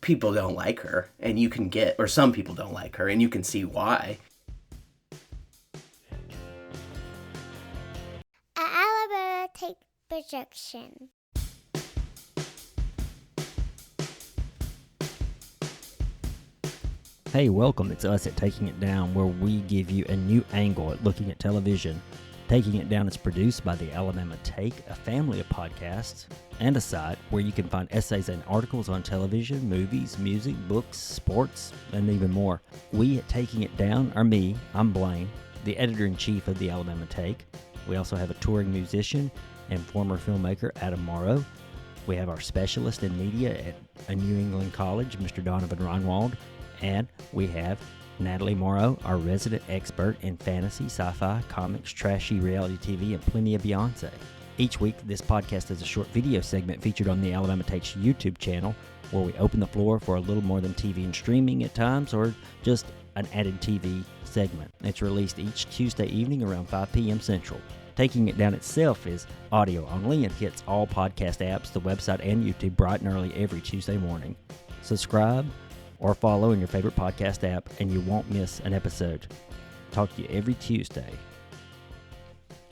people don't like her, and you can get, or some people don't like her, and you can see why. Alabama Take Projection. Hey, welcome. It's us at Taking It Down, where we give you a new angle at looking at television. Taking It Down is produced by the Alabama Take, a family of podcasts, and a site where you can find essays and articles on television, movies, music, books, sports, and even more. We at Taking It Down are me, I'm Blaine, the editor-in-chief of the Alabama Take. We also have a touring musician and former filmmaker, Adam Morrow. We have our specialist in media at a New England college, Mr. Donovan and And we have Natalie Morrow, our resident expert in fantasy, sci-fi, comics, trashy reality TV, and plenty of Beyonce. Each week, this podcast is a short video segment featured on the Alabama Takes YouTube channel, where we open the floor for a little more than TV and streaming at times, or just an added TV segment. It's released each Tuesday evening around 5 p.m. Central. Taking It Down itself is audio only and hits all podcast apps, the website, and YouTube bright and early every Tuesday morning. Subscribe or follow in your favorite podcast app, and you won't miss an episode. Talk to you every Tuesday.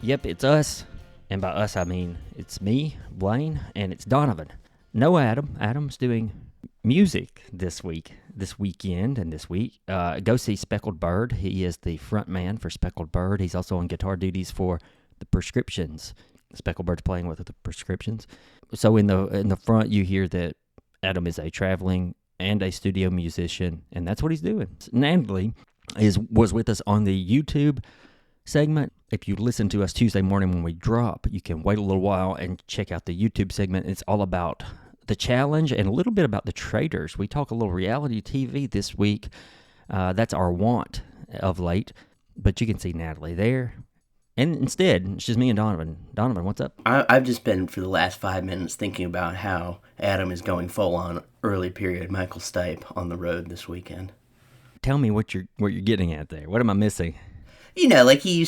Yep, it's us. And by us, I mean it's me, Blaine, and it's Donovan. No Adam. Adam's doing music this weekend, and this week. Go see Speckled Bird. He is the front man for Speckled Bird. He's also on guitar duties for the Prescriptions. Speckled Bird's playing with the Prescriptions. So in the front, you hear that Adam is a traveling and a studio musician, and that's what he's doing. Natalie was with us on the YouTube segment. If you listen to us Tuesday morning when we drop, you can wait a little while and check out the YouTube segment. It's all about the challenge and a little bit about the traders. We talk a little reality TV this week. That's our want of late, but you can see Natalie there. And instead, it's just me and Donovan. Donovan, what's up? I've just been, for the last 5 minutes, thinking about how Adam is going full-on early period Michael Stipe on the road this weekend. Tell me what you're getting at there. What am I missing? You know, like he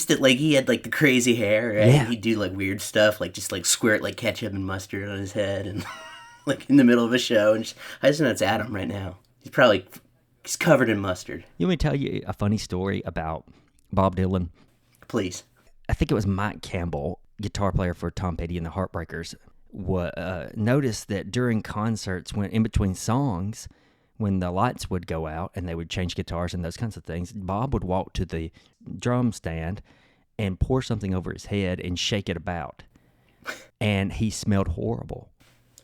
had the crazy hair, right? Yeah. He'd do weird stuff, just squirt ketchup and mustard on his head, and in the middle of a show. And I just know it's Adam right now. He's covered in mustard. You want me to tell you a funny story about Bob Dylan? Please. I think it was Mike Campbell, guitar player for Tom Petty and the Heartbreakers, noticed that during concerts, when in between songs, when the lights would go out and they would change guitars and those kinds of things, Bob would walk to the drum stand and pour something over his head and shake it about. And he smelled horrible,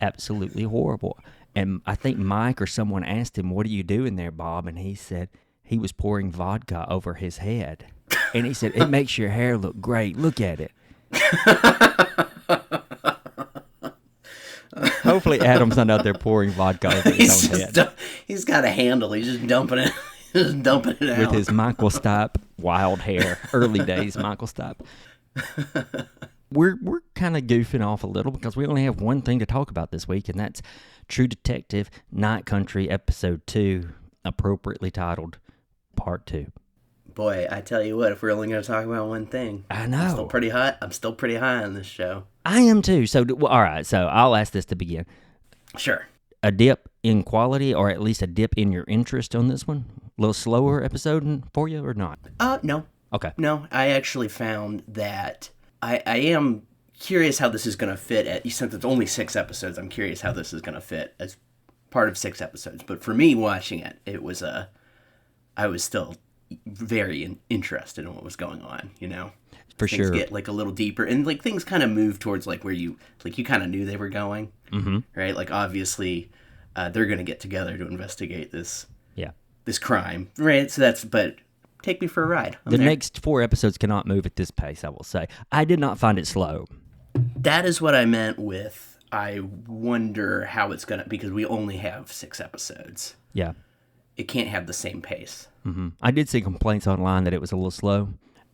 absolutely horrible. And I think Mike or someone asked him, "What are you doing there, Bob?" And he said he was pouring vodka over his head. And he said, "It makes your hair look great. Look at it." Hopefully Adam's not out there pouring vodka over his own head. He's got a handle. He's just dumping it. Just dumping it out. With his Michael Stipe wild hair. Early days Michael Stipe. We're kind of goofing off a little because we only have one thing to talk about this week, and that's True Detective Night Country Episode 2, appropriately titled Part 2. Boy, I tell you what, if we're only going to talk about one thing, I know. I'm still pretty high on this show. I am too. So, all right, so I'll ask this to begin. Sure. A dip in quality, or at least a dip in your interest on this one? A little slower episode for you, or not? No. Okay. No, I actually found that I am curious how this is going to fit. Since it's only 6 episodes, I'm curious how this is going to fit as part of 6 episodes. But for me, watching it, I was still very interested in what was going on, For things sure. Get a little deeper, and things kind of move towards where you kind of knew they were going, right? Obviously, they're going to get together to investigate this crime, right? So but take me for a ride. The next 4 episodes cannot move at this pace, I will say. I did not find it slow. That is what I meant with, I wonder how it's going to, because we only have 6 episodes. Yeah. It can't have the same pace. Mm-hmm. I did see complaints online that it was a little slow.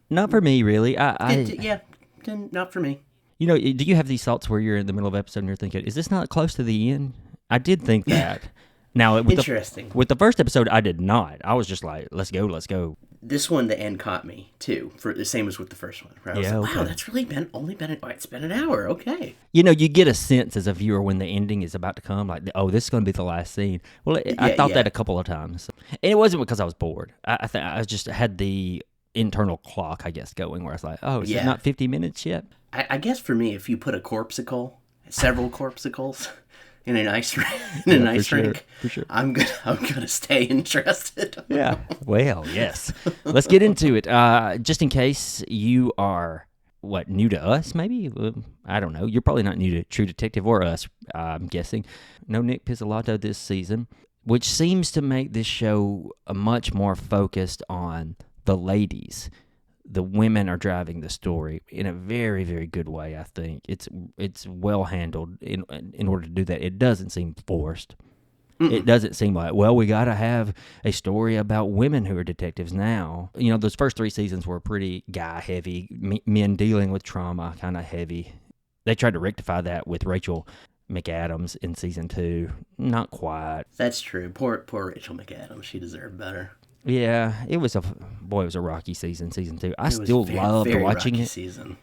Not for me, really. Not for me. Do you have these thoughts where you're in the middle of an episode and you're thinking, is this not close to the end? I did think that. Now, Interesting. With the first episode, I did not. I was just like, let's go. this one, the end caught me too. For the same as with the first one. Where I was like, wow, that's really it's been an hour. Okay. You know, you get a sense as a viewer when the ending is about to come, like, oh, this is going to be the last scene. Well, I thought that a couple of times, and it wasn't because I was bored. I think I just had the internal clock, I guess, going where I was like, oh, is it not 50 minutes yet? I guess for me, if you put several corpsicles in an ice rink, for sure. I'm gonna stay interested. Yeah. Well, yes. Let's get into it. Just in case you are new to us? Maybe I don't know. You're probably not new to True Detective or us. I'm guessing. No Nick Pizzolatto this season, which seems to make this show much more focused on the ladies. The women are driving the story in a very, very good way, I think. It's well handled in order to do that. It doesn't seem forced. Mm-mm. It doesn't seem like, well, we got to have a story about women who are detectives now. You know, those first 3 seasons were pretty guy-heavy, men dealing with trauma kind of heavy. They tried to rectify that with Rachel McAdams in season 2. Not quite. That's true. Poor Rachel McAdams. She deserved better. Yeah, it was a rocky season 2. I still loved watching it. Season.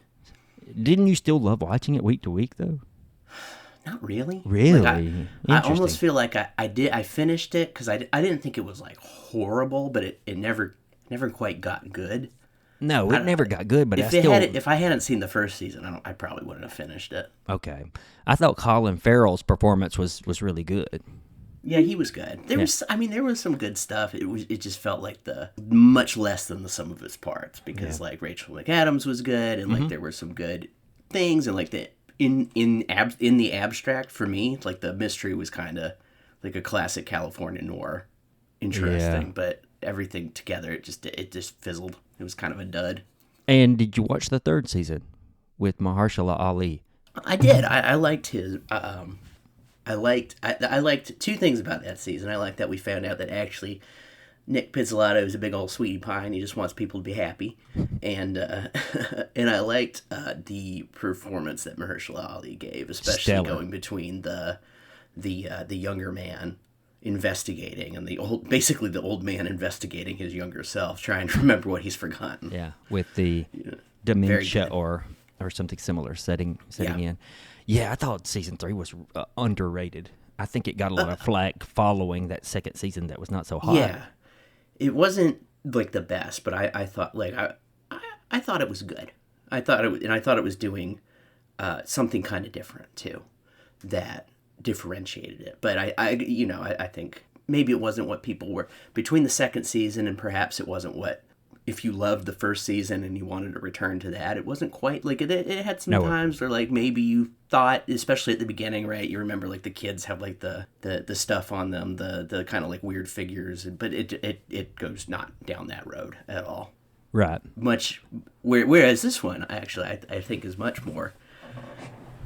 Didn't you still love watching it week to week though? Not really. Really? Like I almost feel like I did. I finished it because I didn't think it was like horrible, but it never quite got good. No, it never got good. But if I hadn't seen the first season, I probably wouldn't have finished it. Okay, I thought Colin Farrell's performance was really good. Yeah, he was good. There was some good stuff. It just felt like the much less than the sum of its parts because like Rachel McAdams was good and like there were some good things and like in the abstract for me, like the mystery was kind of like a classic California noir, interesting, but everything together it just fizzled. It was kind of a dud. And did you watch the 3rd season with Mahershala Ali? I did. I liked his. I liked 2 things about that season. I liked that we found out that actually Nick Pizzolatto is a big old sweetie pie and he just wants people to be happy. And and I liked the performance that Mahershala Ali gave, especially going between the younger man investigating and the old man investigating his younger self, trying to remember what he's forgotten. Yeah, with the dementia or something similar setting in. Yeah, I thought season 3 was underrated. I think it got a lot of flack following that 2nd season that was not so hot. Yeah, it wasn't like the best, but I thought like I thought it was good. I thought it was doing something kind of different too, that differentiated it. But I think maybe it wasn't what people were between the 2nd season, and perhaps it wasn't what. If you loved the 1st season and you wanted to return to that, it wasn't quite like it had some times where like maybe you thought, especially at the beginning, right? You remember like the kids have like the stuff on them, the kind of like weird figures, but it goes not down that road at all. Right. Whereas this one actually I think is much more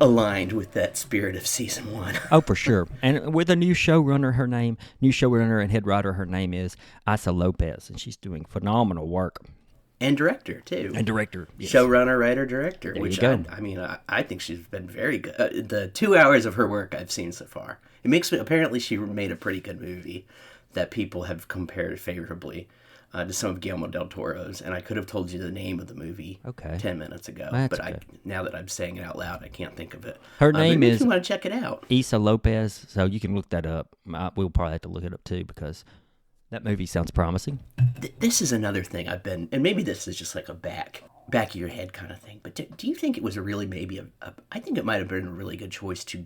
aligned with that spirit of season 1. Oh, for sure. And with a new showrunner, and head writer, her name is Isa Lopez, and she's doing phenomenal work. And director, too. Yes. Showrunner, writer, director, there which I think she's been very good. The 2 hours of her work I've seen so far. It makes me, apparently she made a pretty good movie that people have compared favorably to some of Guillermo del Toro's, and I could have told you the name of the movie 10 minutes ago, now that I'm saying it out loud, I can't think of it. Her name is... If you want to check it out. Isa Lopez, so you can look that up. We'll probably have to look it up too, because that movie sounds promising. This is another thing I've been, and maybe this is just like a back of your head kind of thing, but do you think it was I think it might have been a really good choice to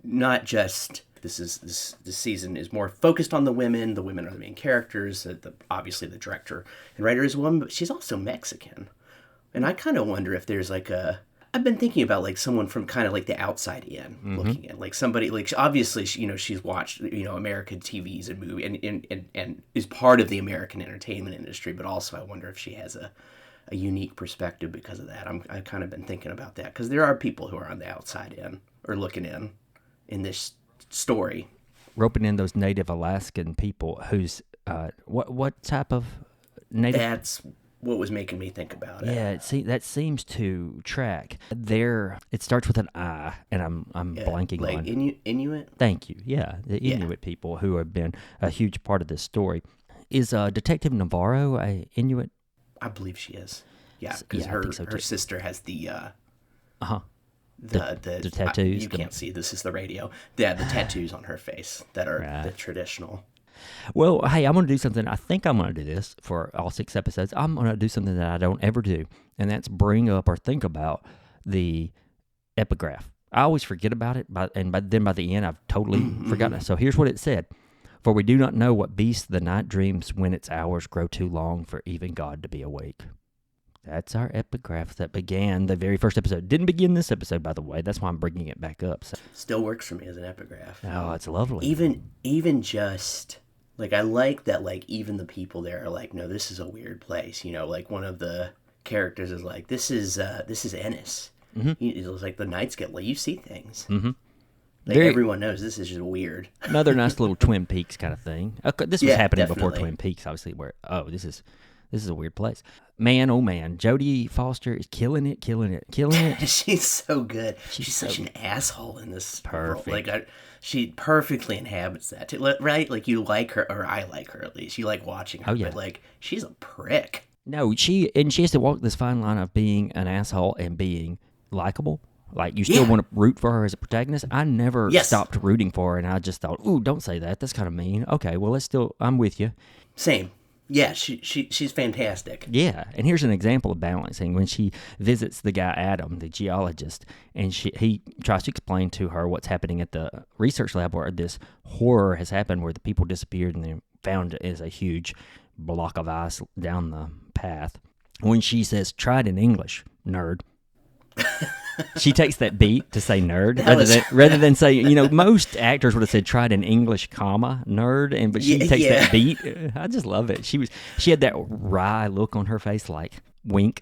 not just... This season is more focused on the women. The women are the main characters. Obviously, the director and writer is a woman, but she's also Mexican. And I kind of wonder if there's like I've been thinking about like someone from kind of like the outside in looking at like somebody like obviously she's watched American TVs and movie and is part of the American entertainment industry, but also I wonder if she has a unique perspective because of that. I've kind of been thinking about that because there are people who are on the outside in or looking in this story, roping in those Native Alaskan people who's what type of native. That's what was making me think about it. Yeah, that seems to track. It starts with an I, and I'm blanking like on Inuit. Thank you. Yeah, the Inuit people who have been a huge part of this story. Is Detective Navarro a Inuit? I believe she is. Yeah, because I think so, her too. sister has the The tattoos. You can't see. This is the radio. Yeah, the tattoos on her face that are Right. the traditional. Well, hey, I'm going to do something. I think I'm going to do this for all 6 episodes. I'm going to do something that I don't ever do, and that's bring up or think about the epigraph. I always forget about it, then by the end, I've totally forgotten it. So here's what it said. For we do not know what beast the night dreams when its hours grow too long for even God to be awake. That's our epigraph that began the very first episode. Didn't begin this episode, by the way. That's why I'm bringing it back up. So. Still works for me as an epigraph. Oh, it's lovely. Even just like I like that. Like even the people there are like, no, this is a weird place. You know, like one of the characters is like, this is Ennis. It was like the nights get late. You see things. Like everyone knows this is just weird. Another nice little Twin Peaks kind of thing. This was happening before definitely. Twin Peaks, obviously. Where this is a weird place. Man, oh man, Jodie Foster is killing it. She's so good. She's such an asshole in this. Perfect. Role. Like she perfectly inhabits that, too, right? Like you like her, or I like her at least. You like watching her, but like she's a prick. No, she has to walk this fine line of being an asshole and being likable. Like, you still want to root for her as a protagonist. I never stopped rooting for her, and I just thought, ooh, don't say that. That's kind of mean. Okay, well, I'm with you. Same. Yeah, she's fantastic. Yeah, and here's an example of balancing. When she visits the guy Adam, the geologist, and he tries to explain to her what's happening at the research lab where this horror has happened, where the people disappeared and they're found as a huge block of ice down the path. When she says, try it in English, nerd. She takes that beat to say nerd rather than say, most actors would have said try it in English, nerd, but she takes that beat. I just love it. She had that wry look on her face, like wink.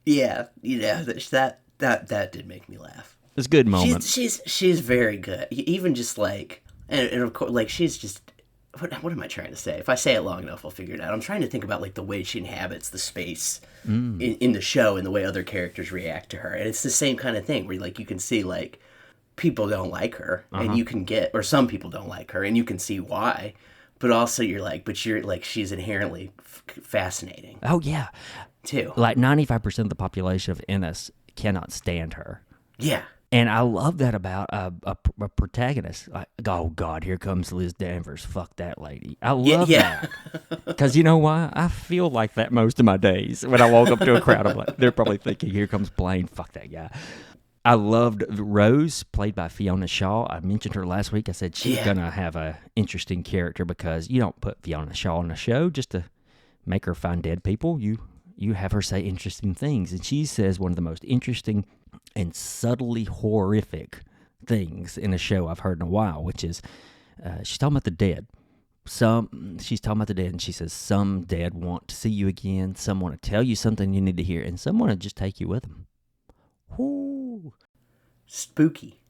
Yeah, that did make me laugh. It's a good moment. She's very good. Even just like, and of course, like she's just. What am I trying to say? If I say it long enough, I'll figure it out. I'm trying to think about like the way she inhabits the space in the show and the way other characters react to her. And it's the same kind of thing where like you can see like people don't like her and you can get, or some people don't like her and you can see why. But also you're like she's inherently fascinating. Oh yeah, too. Like 95% of the population of Ennis cannot stand her. Yeah. And I love that about a protagonist. Like, oh, God, here comes Liz Danvers. Fuck that lady. I love that. Because you know why? I feel like that most of my days. When I walk up to a crowd, I'm like, they're probably thinking, here comes Blaine. Fuck that guy. I loved Rose, played by Fiona Shaw. I mentioned her last week. I said she's going to have an interesting character because you don't put Fiona Shaw on a show just to make her find dead people. You have her say interesting things. And she says one of the most interesting and subtly horrific things in a show I've heard in a while, which is she's talking about the dead. She's talking about the dead, and she says some dead want to see you again, some want to tell you something you need to hear, and some want to just take you with them. Whoo. Spooky.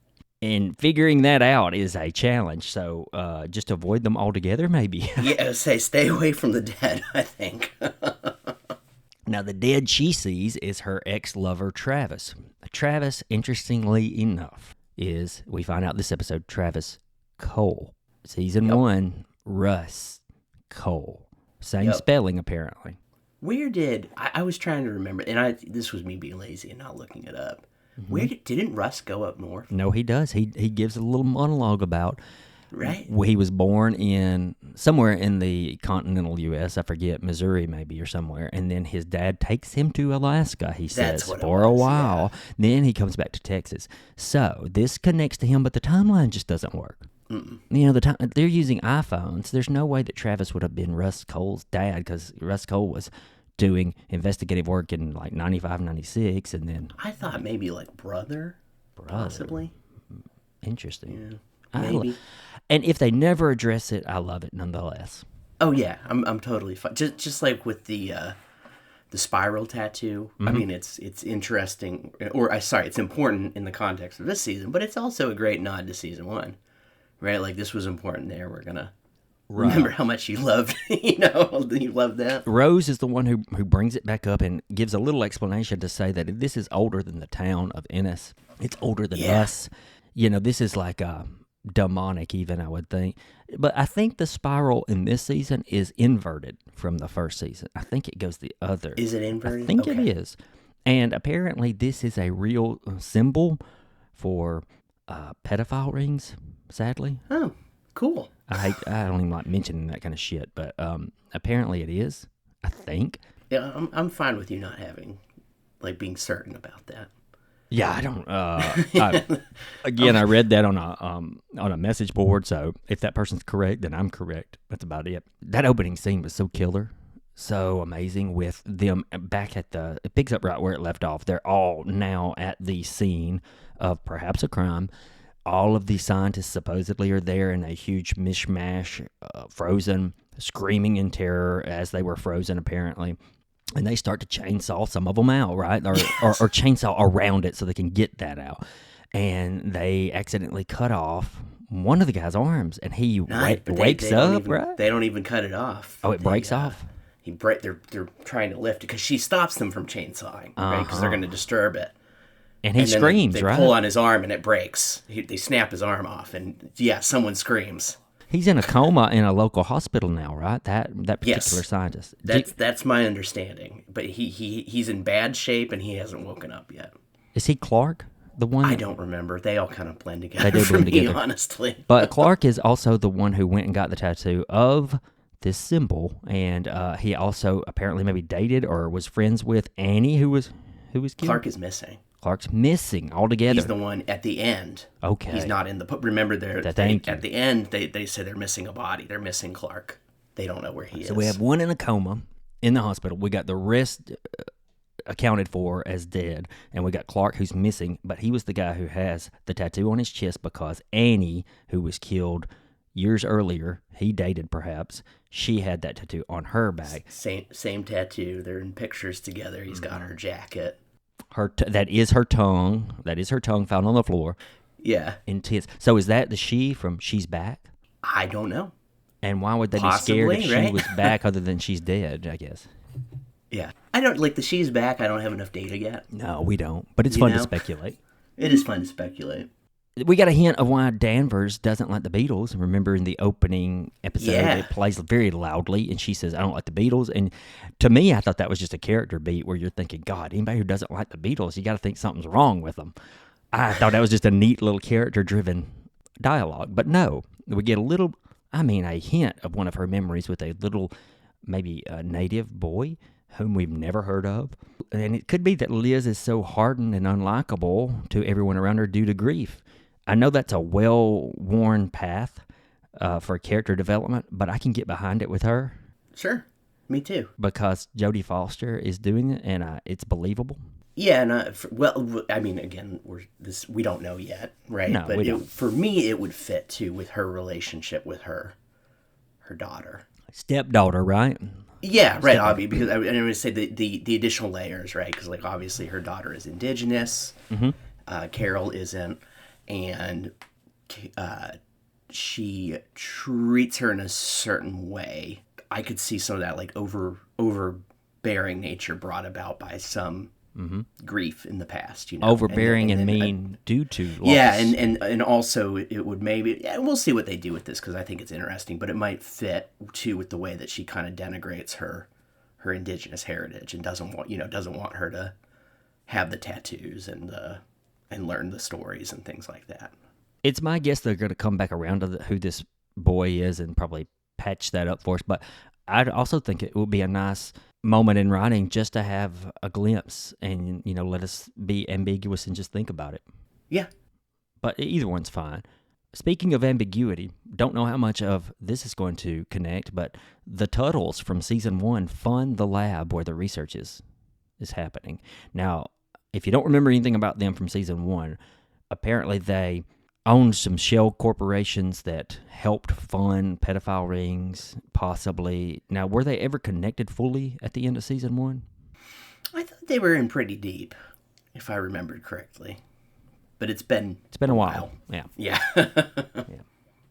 And figuring that out is a challenge, so just avoid them altogether, maybe. Yeah, stay away from the dead, I think. Now, the dead she sees is her ex-lover, Travis. Travis, interestingly enough, we find out this episode, Travis Cole. Season 1, Russ Cole. Same spelling, apparently. Where did, I was trying to remember, and this was me being lazy and not looking it up. Where didn't Russ go up north? No, he does. He gives a little monologue about he was born in somewhere in the continental U.S. I forget, Missouri maybe or somewhere. And then his dad takes him to Alaska, he says, for a while. Yeah. Then he comes back to Texas. So this connects to him, but the timeline just doesn't work. Mm-mm. They're using iPhones. There's no way that Travis would have been Russ Cole's dad because Russ Cole was doing investigative work in like 95, 96, and then... I thought maybe like brother. Possibly. Interesting. Yeah. Maybe. And if they never address it, I love it nonetheless. Oh yeah, I'm totally fine. Just like with the spiral tattoo. I mean, it's interesting, it's important in the context of this season, but it's also a great nod to season 1, right? Like this was important there. We're gonna remember how much you loved, you loved that. Rose is the one who brings it back up and gives a little explanation to say that this is older than the town of Ennis. It's older than us. This is like demonic even, I would think. But I think the spiral in this season is inverted from the first season. I think it goes the other. Is it inverted? I think it is. And apparently this is a real symbol for pedophile rings, sadly. Oh, cool. I don't even like mentioning that kind of shit, but apparently it is, I think. Yeah, I'm fine with you not having, like, being certain about that. Yeah, I don't. I read that on a message board. So if that person's correct, then I'm correct. That's about it. That opening scene was so killer, so amazing. With them back at it picks up right where it left off. They're all now at the scene of perhaps a crime. All of the scientists supposedly are there in a huge mishmash, frozen, screaming in terror as they were frozen, apparently. And they start to chainsaw some of them out, right? Or chainsaw around it so they can get that out. And they accidentally cut off one of the guy's arms, and he wakes up, right? They don't even cut it off. Oh, it breaks off? They're trying to lift it because she stops them from chainsawing, right? Because they're going to disturb it. And he screams, right? They pull on his arm, and it breaks. They snap his arm off, and someone screams. He's in a coma in a local hospital now, right? That particular scientist. That's my understanding. But he's in bad shape, and he hasn't woken up yet. Is he Clark, the one? I don't remember. They all kind of blend together. They do blend together, honestly. But Clark is also the one who went and got the tattoo of this symbol, and he also apparently maybe dated or was friends with Annie, who was killed. Clark is missing. Clark's missing altogether. He's the one at the end. Okay. He's not in the... Remember, at the end, they say they're missing a body. They're missing Clark. They don't know where he is. So we have one in a coma in the hospital. We got the rest accounted for as dead. And we got Clark, who's missing. But he was the guy who has the tattoo on his chest because Annie, who was killed years earlier, he dated perhaps, she had that tattoo on her back. Same tattoo. They're in pictures together. He's got her jacket. That is her tongue. That is her tongue found on the floor. Yeah. Intense. So is that the she from She's Back? I don't know. And why would they Possibly, be scared if she was back other than she's dead, I guess? Yeah. I don't, like the She's Back, I don't have enough data yet. No, we don't. But it's fun to speculate. It is fun to speculate. We got a hint of why Danvers doesn't like the Beatles. Remember in the opening episode, it plays very loudly, and she says, I don't like the Beatles. And to me, I thought that was just a character beat where you're thinking, God, anybody who doesn't like the Beatles, you got to think something's wrong with them. I thought that was just a neat little character-driven dialogue. But no, we get a hint of one of her memories with a little, maybe a native boy whom we've never heard of. And it could be that Liz is so hardened and unlikable to everyone around her due to grief. I know that's a well-worn path for character development, but I can get behind it with her. Sure, me too. Because Jodie Foster is doing it, and it's believable. Yeah, and again, we don't know yet, right? No, but we don't. For me, it would fit too with her relationship with her daughter, stepdaughter, right? Yeah, right. Obviously, because I would say the additional layers, right? Because like obviously her daughter is indigenous, Carol isn't. And she treats her in a certain way. I could see some of that like overbearing nature brought about by some grief in the past. Overbearing and mean due to loss. Yeah, and also it would maybe we'll see what they do with this because I think it's interesting. But it might fit too with the way that she kind of denigrates her indigenous heritage and doesn't want her to have the tattoos and learn the stories and things like that. It's my guess they're going to come back around to who this boy is and probably patch that up for us. But I'd also think it would be a nice moment in writing just to have a glimpse and, let us be ambiguous and just think about it. Yeah. But either one's fine. Speaking of ambiguity, don't know how much of this is going to connect, but the Tuttles from season 1 fund the lab where the research is happening. Now, if you don't remember anything about them from season 1, apparently they owned some shell corporations that helped fund pedophile rings, possibly. Now, were they ever connected fully at the end of season 1? I thought they were in pretty deep, if I remembered correctly. But it's been a while. Yeah. Yeah.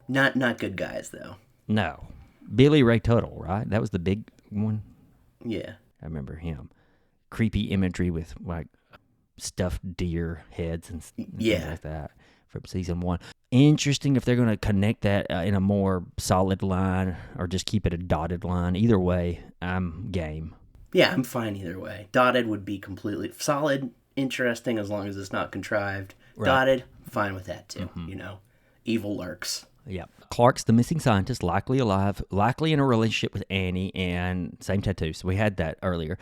Not good guys, though. No. Billy Ray Tuttle, right? That was the big one? Yeah. I remember him. Creepy imagery with, like, stuffed deer heads and things like that from season 1. Interesting if they're going to connect that in a more solid line or just keep it a dotted line. Either way, I'm game. Yeah, I'm fine either way. Dotted would be completely solid, interesting as long as it's not contrived. Right. Dotted, fine with that too. Evil lurks. Yeah. Clark's the missing scientist, likely alive, likely in a relationship with Annie, and same tattoos. So we had that earlier.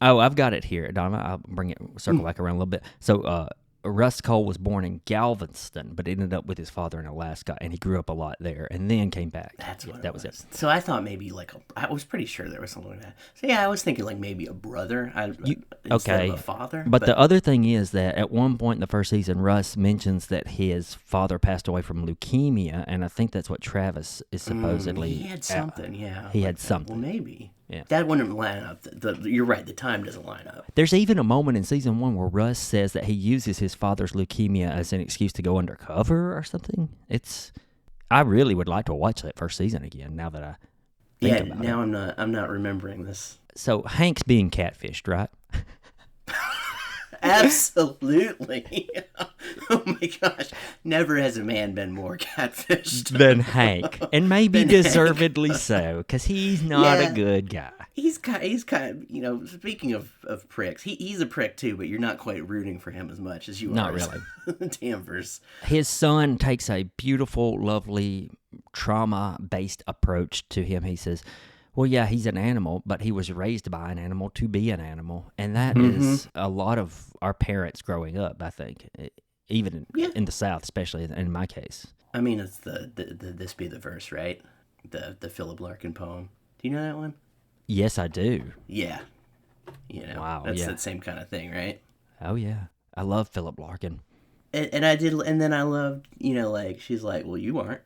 Oh, I've got it here, Donna. I'll bring it, circle back around a little bit. So, Russ Cole was born in Galveston, but ended up with his father in Alaska, and he grew up a lot there, and then came back. That's what that was it. So I thought maybe I was pretty sure there was something like that. So yeah, I was thinking like maybe a brother instead of a father. But the other thing is that at one point in the first season, Russ mentions that his father passed away from leukemia, and I think that's what Travis is supposedly. He had something, yeah. He had something. Well, maybe. Yeah. That wouldn't line up. You're right. The time doesn't line up. There's even a moment in season 1 where Russ says that he uses his father's leukemia as an excuse to go undercover or something. I really would like to watch that first season again. Now that I think about it. Now I'm not remembering this. So Hank's being catfished, right? Absolutely. Oh my gosh. Never has a man been more catfished than Hank. And maybe deservedly so, because he's not a good guy. He's kind of, speaking of pricks, he's a prick too, but you're not quite rooting for him as much as you are. Not really. Danvers. His son takes a beautiful, lovely, trauma-based approach to him. He says, well, yeah, he's an animal, but he was raised by an animal to be an animal. And that is a lot of our parents growing up, I think, even in the South, especially in my case. I mean, it's the This Be the Verse, right? The Philip Larkin poem. Do you know that one? Yes, I do. Yeah. Wow, that's that same kind of thing, right? Oh, yeah. I love Philip Larkin. And I did, and then I loved, she's like, well, you aren't.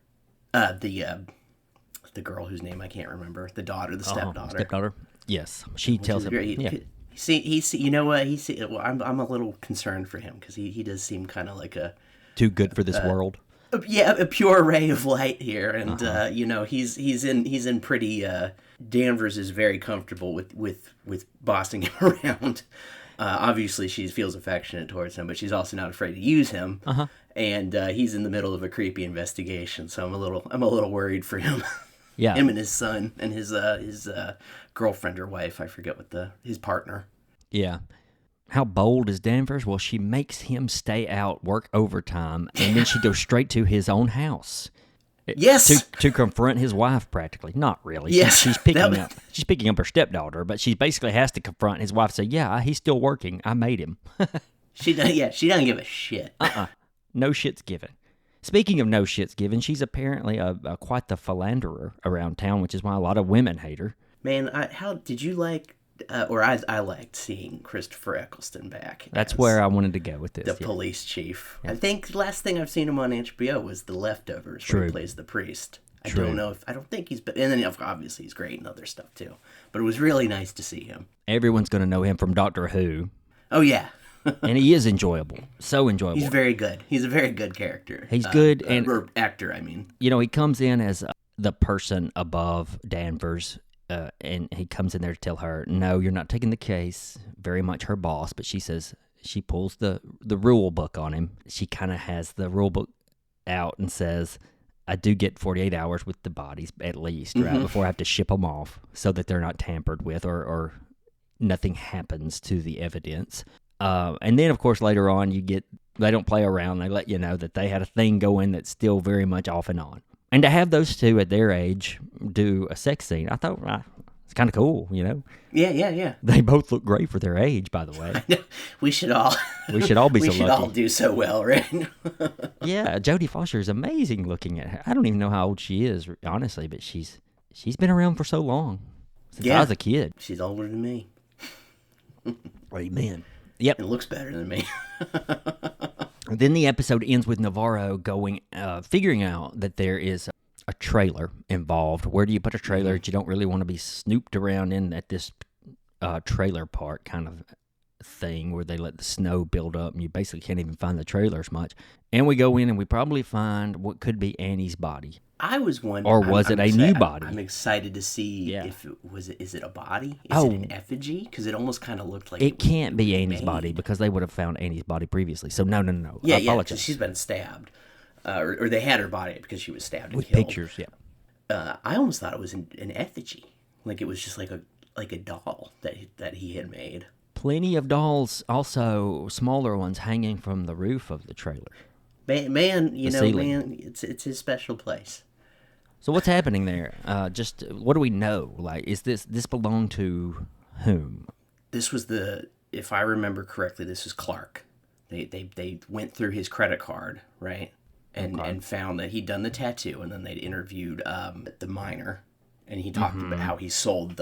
The girl whose name I can't remember, the stepdaughter. Stepdaughter. Yes, she tells him. Yeah. You know what? Well, I'm a little concerned for him because he does seem kind of like too good for this world. A pure ray of light here, and he's in pretty. Danvers is very comfortable with bossing him around. Obviously, she feels affectionate towards him, but she's also not afraid to use him. And he's in the middle of a creepy investigation, so I'm a little worried for him. Yeah, him and his son and his girlfriend or wife, I forget what his partner. Yeah. How bold is Danvers? Well, she makes him stay out, work overtime, and then she goes straight to his own house. Yes, to confront his wife, practically. Not really. Yes, she's picking up her stepdaughter, but she basically has to confront his wife. And say, "Yeah, he's still working. I made him." She doesn't give a shit. No shit's given. Speaking of no shit's given, she's apparently quite the philanderer around town, which is why a lot of women hate her. Man, how did you like? I liked seeing Christopher Eccleston back. That's where I wanted to go with this. The police chief. Yeah. I think the last thing I've seen him on HBO was The Leftovers, where he plays the priest. I don't think he's been, and then obviously he's great in other stuff too. But it was really nice to see him. Everyone's going to know him from Doctor Who. Oh yeah. And he is enjoyable. So enjoyable. He's very good. He's a very good character. He's good. Or actor, I mean. He comes in as the person above Danvers, and he comes in there to tell her, no, you're not taking the case. Very much her boss, but she says, she pulls the rule book on him. She kind of has the rule book out and says, I do get 48 hours with the bodies at least, right, before I have to ship them off so that they're not tampered with or nothing happens to the evidence. And then, of course, later on, they don't play around. They let you know that they had a thing going that's still very much off and on. And to have those two at their age do a sex scene, I thought it's kind of cool, Yeah. They both look great for their age, by the way. We should all be so lucky. We should all do so well, right? Yeah, Jodie Foster is amazing looking at her. I don't even know how old she is, honestly, but she's been around for so long. Since I was a kid. She's older than me. Amen. Yep. It looks better than me. Then the episode ends with Navarro figuring out that there is a trailer involved. Where do you put a trailer that you don't really want to be snooped around in at this trailer park kind of thing where they let the snow build up and you basically can't even find the trailers much. And we go in and we probably find what could be Annie's body. I was wondering, or was it a new body? I'm excited to see if is it a body? Is it an effigy? Because it almost kind of looked like it can't be Annie's body because they would have found Annie's body previously. So no. Yeah, because she's been stabbed. or they had her body because she was stabbed and With killed. pictures, yeah. I almost thought it was an effigy, like it was just like a doll that he had made. Plenty of dolls, also smaller ones, hanging from the roof of the trailer. Man, ceiling. man, it's his special place. So what's happening there? Just what do we know? Like, is this belong to whom? This was if I remember correctly, this was Clark. They went through his credit card, right, and found that he'd done the tattoo, and then they'd interviewed the miner, and he talked about how he sold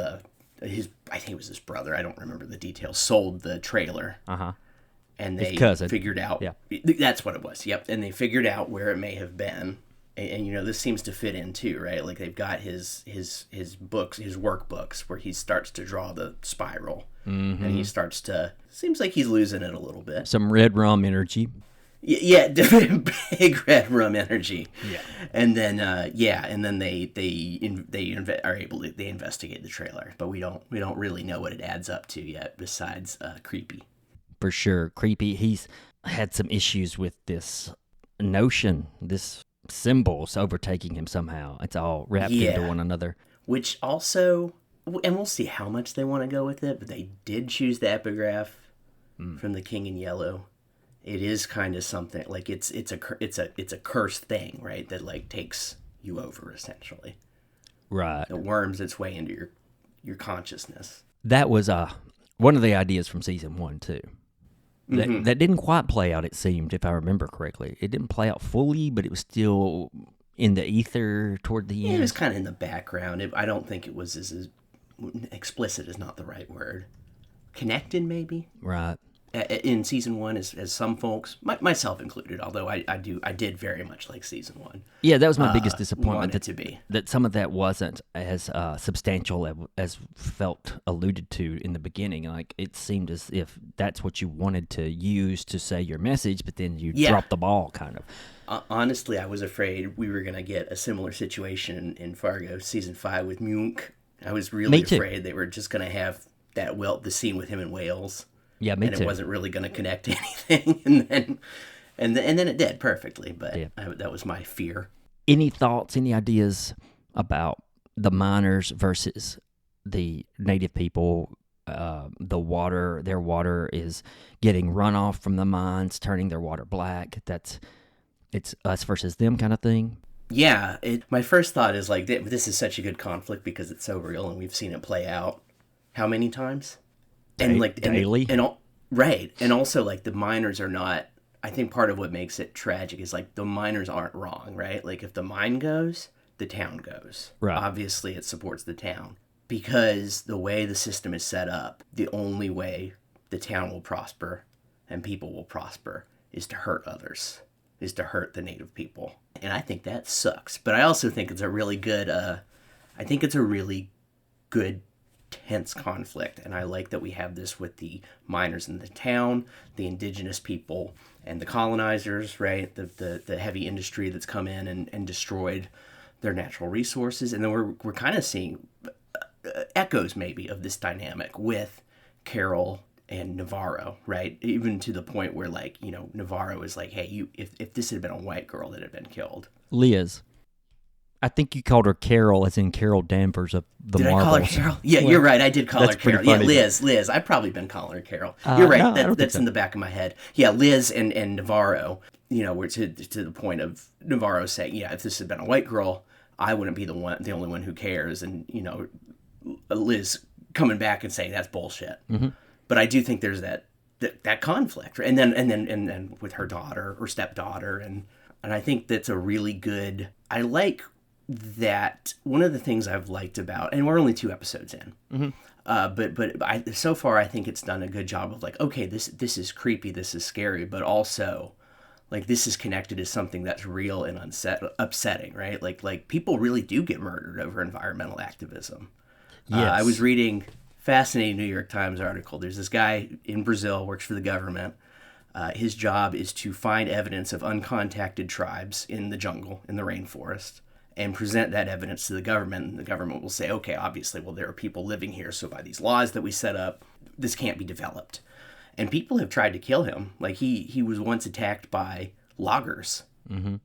his I think it was his brother. I don't remember the details. Sold the trailer. And they figured out. Yeah. That's what it was. Yep. And they figured out where it may have been. And this seems to fit in too, right? Like they've got his books, his workbooks, where he starts to draw the spiral, and he starts to. Seems like he's losing it a little bit. Some red rum energy. Yeah, big red rum energy. Yeah. And then and then they investigate the trailer, but we don't really know what it adds up to yet. Besides creepy. For sure, creepy. He's had some issues with this notion, this symbols overtaking him somehow. It's all wrapped into one another. Which also, and we'll see how much they want to go with it, but they did choose the epigraph from the King in Yellow. It is kind of something like it's a cursed thing, right? That like takes you over essentially. Right. It worms its way into your consciousness. That was one of the ideas from season 1 too. That didn't quite play out, it seemed, if I remember correctly. It didn't play out fully, but it was still in the ether toward the end. It was kind of in the background. I don't think it was as explicit is not the right word. Connected, maybe? Right. In season 1, as some folks, myself included, although I did very much like season 1. Yeah, that was my biggest disappointment. That some of that wasn't as substantial as felt alluded to in the beginning. Like it seemed as if that's what you wanted to use to say your message, but then you dropped the ball, kind of. Honestly, I was afraid we were going to get a similar situation in Fargo season 5 with Munk. I was really afraid they were just going to have the scene with him in Wales. Yeah, me too. And it wasn't really going to connect to anything, and then it did perfectly. But that was my fear. Any thoughts? Any ideas about the miners versus the native people? The water, their water is getting runoff from the mines, turning their water black. It's us versus them kind of thing. Yeah, my first thought is like this is such a good conflict because it's so real and we've seen it play out how many times. And like daily, right, and also like the miners are not. I think part of what makes it tragic is like the miners aren't wrong, right? Like if the mine goes, the town goes. Right. Obviously, it supports the town because the way the system is set up, the only way the town will prosper and people will prosper is to hurt others, is to hurt the native people, and I think that sucks. But I also think it's a really good. I think it's a really good. Tense conflict, and I like that we have this with the miners in the town, the indigenous people, and the colonizers, right? The heavy industry that's come in and destroyed their natural resources, and then we're kind of seeing echoes maybe of this dynamic with Carol and Navarro, right? Even to the point where like Navarro is like, hey, if this had been a white girl that had been killed, Liz. I think you called her Carol, as in Carol Danvers of the Marvels. Did I call her Carol? Yeah, you're right. I did call her Carol. Yeah, Liz. I've probably been calling her Carol. You're right. No, that's in the back of my head. Yeah, Liz and Navarro. We're to the point of Navarro saying, yeah, if this had been a white girl, I wouldn't be the only one who cares. And Liz coming back and saying that's bullshit. Mm-hmm. But I do think there's that conflict, right? and then with her daughter or stepdaughter, and I think that's a really good. I like. That one of the things I've liked about, and we're only 2 episodes in, but so far I think it's done a good job of like, okay, this is creepy, this is scary, but also like this is connected to something that's real and upsetting, right? Like people really do get murdered over environmental activism. Yes. I was reading fascinating New York Times article. There's this guy in Brazil, works for the government. His job is to find evidence of uncontacted tribes in the jungle, in the rainforest, and present that evidence to the government, and the government will say, okay, obviously, well, there are people living here, so by these laws that we set up, this can't be developed. And people have tried to kill him. Like, he was once attacked by loggers. Mm-hmm.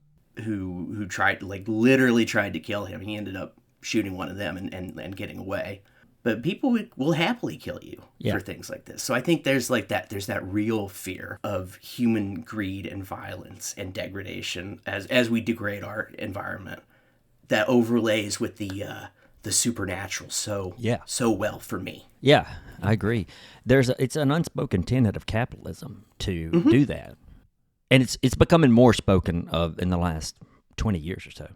who tried, like, literally tried to kill him. He ended up shooting one of them and getting away. But people will happily kill you for things like this. So I think there's that real fear of human greed and violence and degradation as we degrade our environment that overlays with the supernatural so well for me. Yeah, I agree. It's an unspoken tenet of capitalism to do that. And it's becoming more spoken of in the last 20 years or so.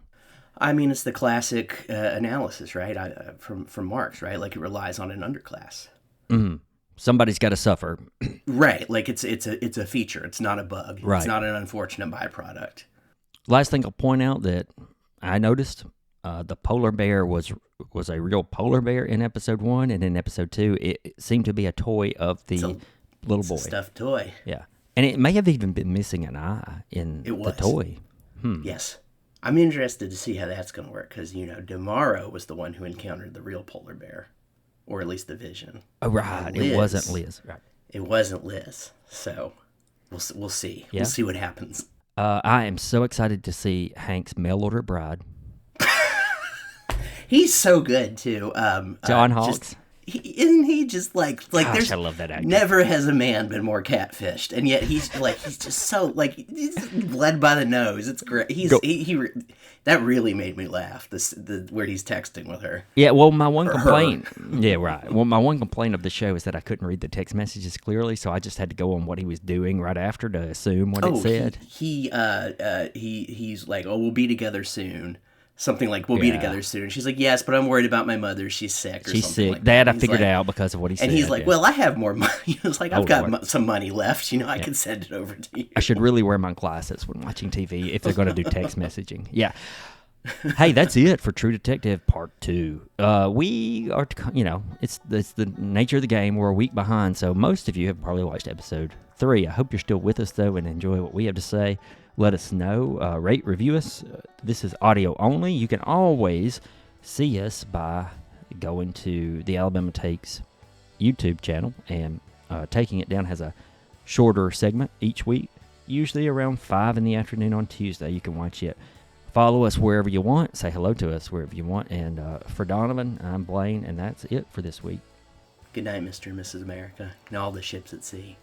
I mean, it's the classic analysis, right? From Marx, right? Like, it relies on an underclass. Mm-hmm. Somebody's got to suffer, right? Like, it's a feature. It's not a bug. Right. It's not an unfortunate byproduct. Last thing I'll point out that I noticed: the polar bear was a real polar bear in episode 1, and in episode 2, it seemed to be a toy of the little boy, a stuffed toy. Yeah, and it may have even been missing an eye in the toy. Yes. I'm interested to see how that's going to work because, Demaro was the one who encountered the real polar bear, or at least the vision. Oh, right. It wasn't Liz. Right. It wasn't Liz. So we'll see. Yeah. We'll see what happens. I am so excited to see Hank's mail order bride. He's so good, too. John Hawkes. Isn't he just like Gosh, I love that actor. Never has a man been more catfished, and yet he's just so he's led by the nose. It's great. That really made me laugh. Where he's texting with her. Yeah, well, my one complaint. Yeah, right. Well, my one complaint of the show is that I couldn't read the text messages clearly, so I just had to go on what he was doing right after to assume what it said. He's like, "Oh, we'll be together soon." Something like, we'll be together soon. She's like, yes, but I'm worried about my mother. She's sick or She's something sick. like that. that. I figured out because of what he said. And he's like, well, I have more money. He was like, I've got some money left. I can send it over to you. I should really wear my glasses when watching TV if they're going to do text messaging. Yeah. Hey, that's it for True Detective Part 2. We are, it's the nature of the game. We're a week behind, so most of you have probably watched Episode 3. I hope you're still with us, though, and enjoy what we have to say. Let us know. Rate, review us. This is audio only. You can always see us by going to the Alabama Takes YouTube channel, and Taking It Down has a shorter segment each week, usually around 5 in the afternoon on Tuesday. You can watch it. Follow us wherever you want. Say hello to us wherever you want. And for Donovan, I'm Blaine, and that's it for this week. Good night, Mr. and Mrs. America, and all the ships at sea.